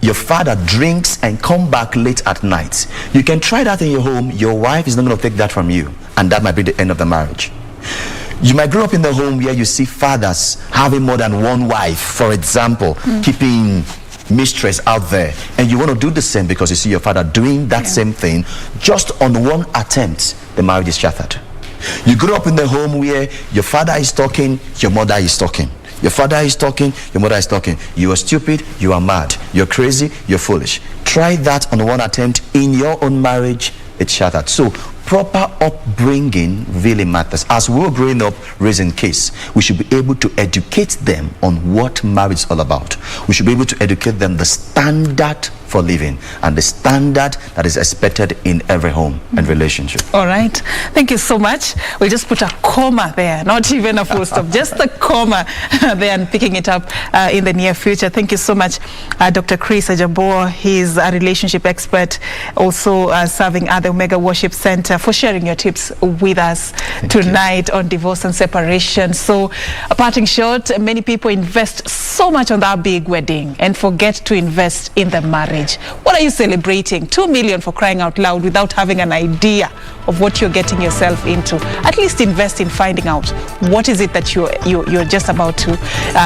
your father drinks and come back late at night. You can try that in your home. Your wife is not going to take that from you, and that might be the end of the marriage. You might grow up in a home where you see fathers having more than one wife, for example, keeping mistress out there, and you want to do the same because you see your father doing that same thing. Just on one attempt, the marriage is shattered. You grew up in a home where your father is talking, your mother is talking. Your father is talking, your mother is talking. You are stupid, you are mad. You're crazy, you're foolish. Try that on one attempt in your own marriage, it's shattered. So proper upbringing really matters. As we're growing up, raising kids, we should be able to educate them on what marriage is all about. We should be able to educate them the standard for living and the standard that is expected in every home and relationship. All right. Thank you so much. We'll just put a comma there, not even a full stop, just a comma there, and picking it up in the near future. Thank you so much, Dr. Chris Ajabo. He's a relationship expert, also serving at the Omega Worship Center, for sharing your tips with us tonight on divorce and separation. So, a parting shot, many people invest so much on that big wedding and forget to invest in the marriage. What are you celebrating? 2 million, for crying out loud, without having an idea of what you're getting yourself into. At least invest in finding out what is it that you're just about to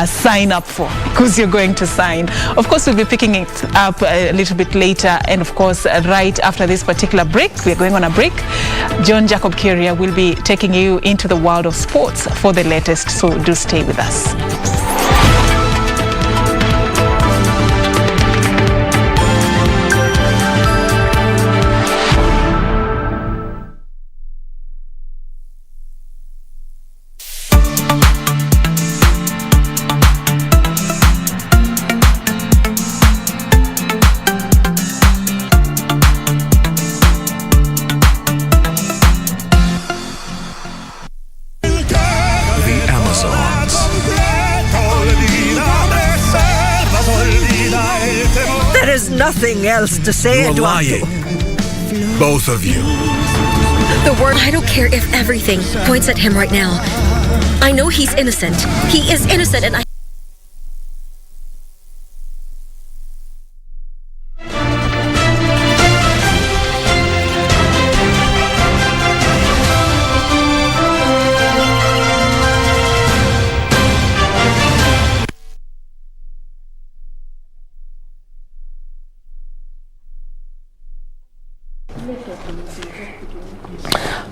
sign up for, because you're going to sign. Of course, we'll be picking it up a little bit later, and of course, right after this particular break, we're going on a break. John Jacob Kioria will be taking you into the world of sports for the latest, so do stay with us. Nothing else to say. You're lying. Both of you. The word, I don't care if everything points at him right now. I know he's innocent. He is innocent, and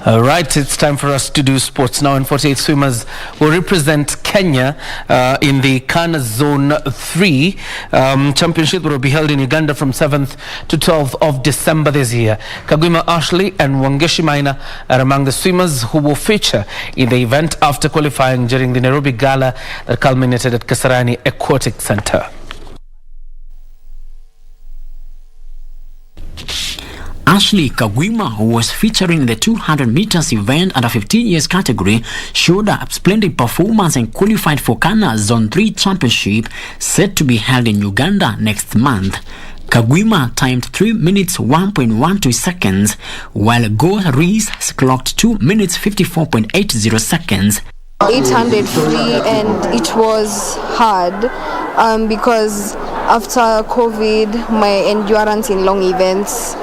Right, it's time for us to do sports now, and 48 swimmers will represent Kenya in the Kana Zone 3 championship that will be held in Uganda from 7th to 12th of December this year. Kagwima Ashley and Wangeshi Maina are among the swimmers who will feature in the event after qualifying during the Nairobi Gala that culminated at Kasarani Aquatic Center. Ashley Kagwima, who was featuring in the 200 meters event under 15 years category, showed a splendid performance and qualified for Kana Zone 3 Championship set to be held in Uganda next month. Kagwima timed 3 minutes 1.12 seconds, while Goth Rees clocked 2 minutes 54.80 seconds. 800 free, and it was hard because after COVID, my endurance in long events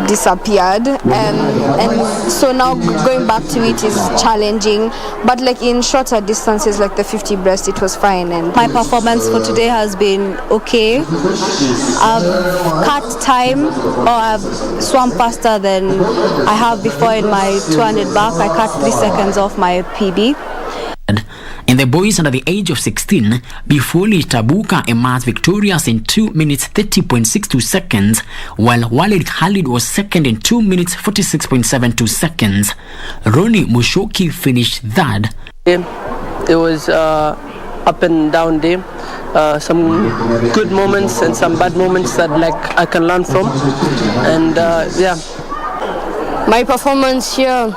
disappeared, and so now going back to it is challenging, but like in shorter distances like the 50 breast, it was fine. And my performance for today has been okay. I've cut time, or I've swum faster than I have before in my 200 back. I cut 3 seconds off my PB. In the boys under the age of 16, Bifoli Tabuka emerged victorious in 2 minutes 30.62 seconds, while Walid Khalid was second in 2 minutes 46.72 seconds. Ronnie Mushoki finished third. It was up and down day. Some good moments and some bad moments that I can learn from. And yeah. My performance here,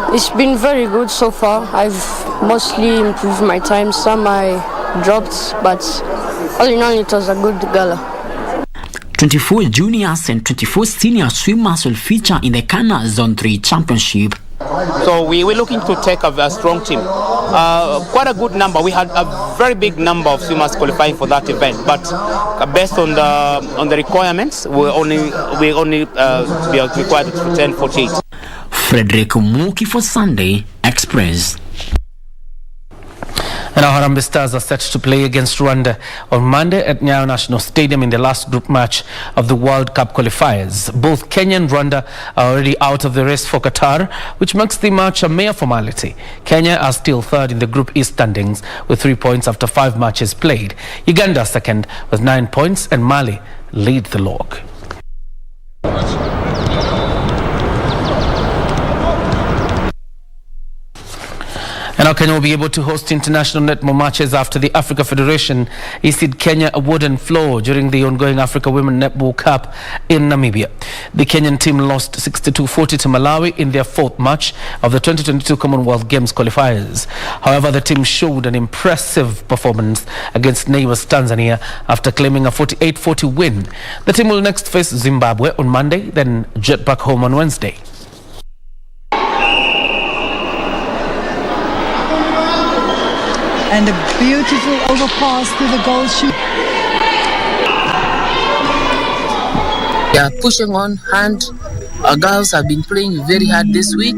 it's been very good so far. I've mostly improved my time. Some I dropped, but all in all it was a good gala. 24 juniors and 24 senior swimmers will feature in the Kana Zone 3 Championship. So we were looking to take a strong team. Quite a good number. We had a very big number of swimmers qualifying for that event, but based on the requirements, we only be required to 10:48. Frederick Muki for Sunday Express. And our Harambee Stars are set to play against Rwanda on Monday at Nyayo National Stadium in the last group match of the World Cup qualifiers. Both Kenya and Rwanda are already out of the race for Qatar, which makes the match a mere formality. Kenya are still third in the Group E standings with 3 points after 5 matches played. Uganda second with 9 points, and Mali lead the log. And now Kenya will be able to host international netball matches after the Africa Federation issued Kenya a wooden floor during the ongoing Africa Women Netball Cup in Namibia. The Kenyan team lost 62-40 to Malawi in their 4th match of the 2022 Commonwealth Games qualifiers. However, the team showed an impressive performance against neighbours Tanzania after claiming a 48-40 win. The team will next face Zimbabwe on Monday, then jet back home on Wednesday. And a beautiful overpass to the goal shoot. They are pushing on hand. Our girls have been playing very hard this week,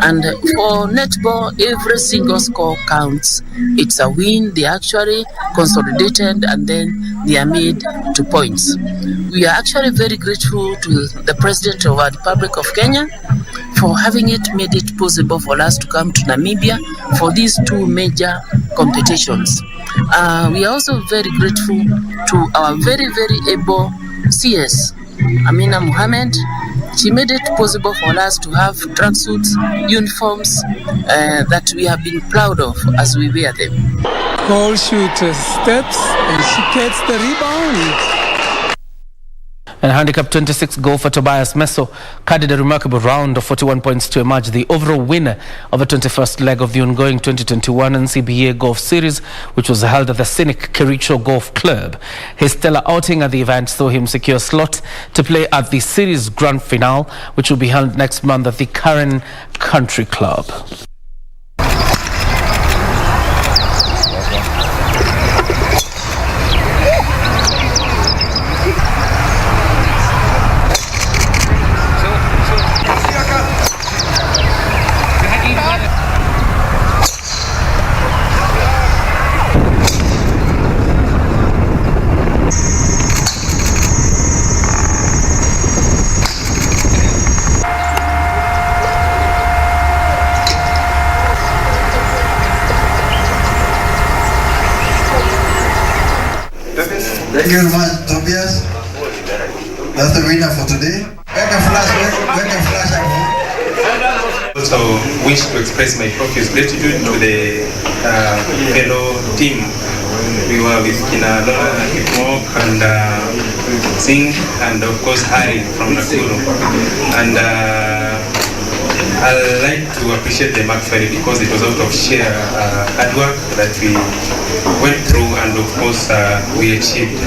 and for netball, every single score counts. It's a win. They actually consolidated, and then they are made to points. We are actually very grateful to the President of our Republic of Kenya for having made it possible for us to come to Namibia for these 2 major competitions. We are also very grateful to our very, very able CS, Amina Mohammed. She made it possible for us to have tracksuits, uniforms that we have been proud of as we wear them. Goal shooter steps and she gets the rebound. And handicap 26 golfer Tobias Meso carried a remarkable round of 41 points to emerge the overall winner of the 21st leg of the ongoing 2021 NCBA Golf Series, which was held at the scenic Kericho Golf Club. His stellar outing at the event saw him secure a slot to play at the series grand finale, which will be held next month at the Karen Country Club. Thank you very much, Tobias. That's the winner for today. Where can flash up? Also wish to express my profuse gratitude to the fellow team. We were with Kina Lola, Kipmok, and Singh, and of course Harry from Nakuru. And I'd like to appreciate them actually because it was out of sheer hard work that we went through, and of course we achieved.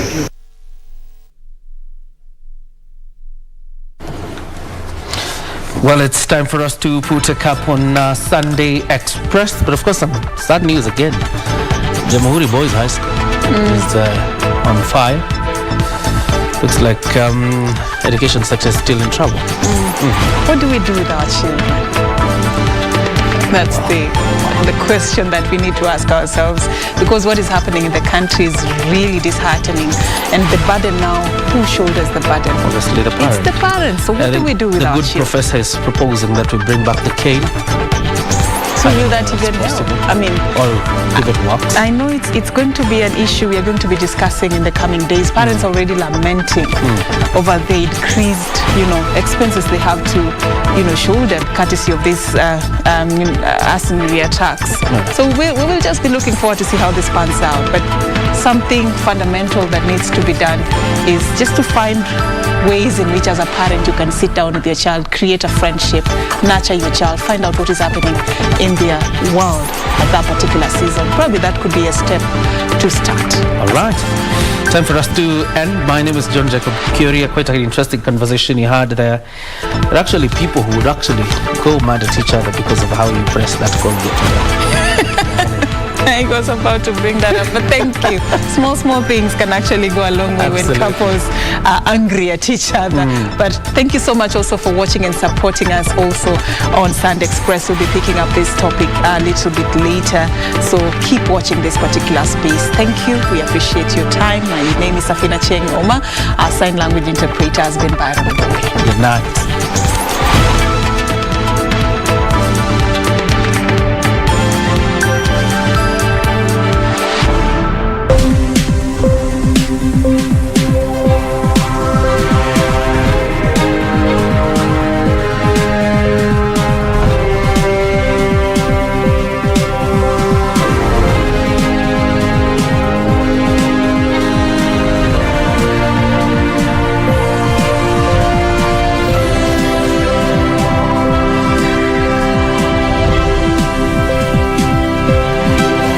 Well, it's time for us to put a cap on Sunday Express, but of course some sad news again. Jamhuri Boys High School is on fire. Looks like education sector is still in trouble. What do we do with our children? That's the question that we need to ask ourselves, because what is happening in the country is really disheartening, and the burden now, who shoulders the burden? Obviously the parents. It's the parents. So what do we do with our children? The good professor is proposing that we bring back the cane. So will that even help? I mean, or if it works. I know it's going to be an issue we are going to be discussing in the coming days. Parents already lamenting over the increased, expenses they have to, shoulder courtesy of these arsenal attacks. So we will just be looking forward to see how this pans out. But something fundamental that needs to be done is just to find ways in which, as a parent, you can sit down with your child, create a friendship, nurture your child, find out what is happening in their world at that particular season. Probably that could be a step to start. All right. Time for us to end. My name is John Jacob Kioria. Quite an interesting conversation you had there. There are actually people who would actually go mad at each other because of how you press that Colgate. I was about to bring that up, but thank you. Small things can actually go a long way when couples are angry at each other. But thank you so much also for watching and supporting us also on Sunday Express. We'll be picking up this topic a little bit later, so keep watching this particular space. Thank you. We appreciate your time. My name is Serfine Achieng Ouma. Our sign language interpreter has been by. Good night.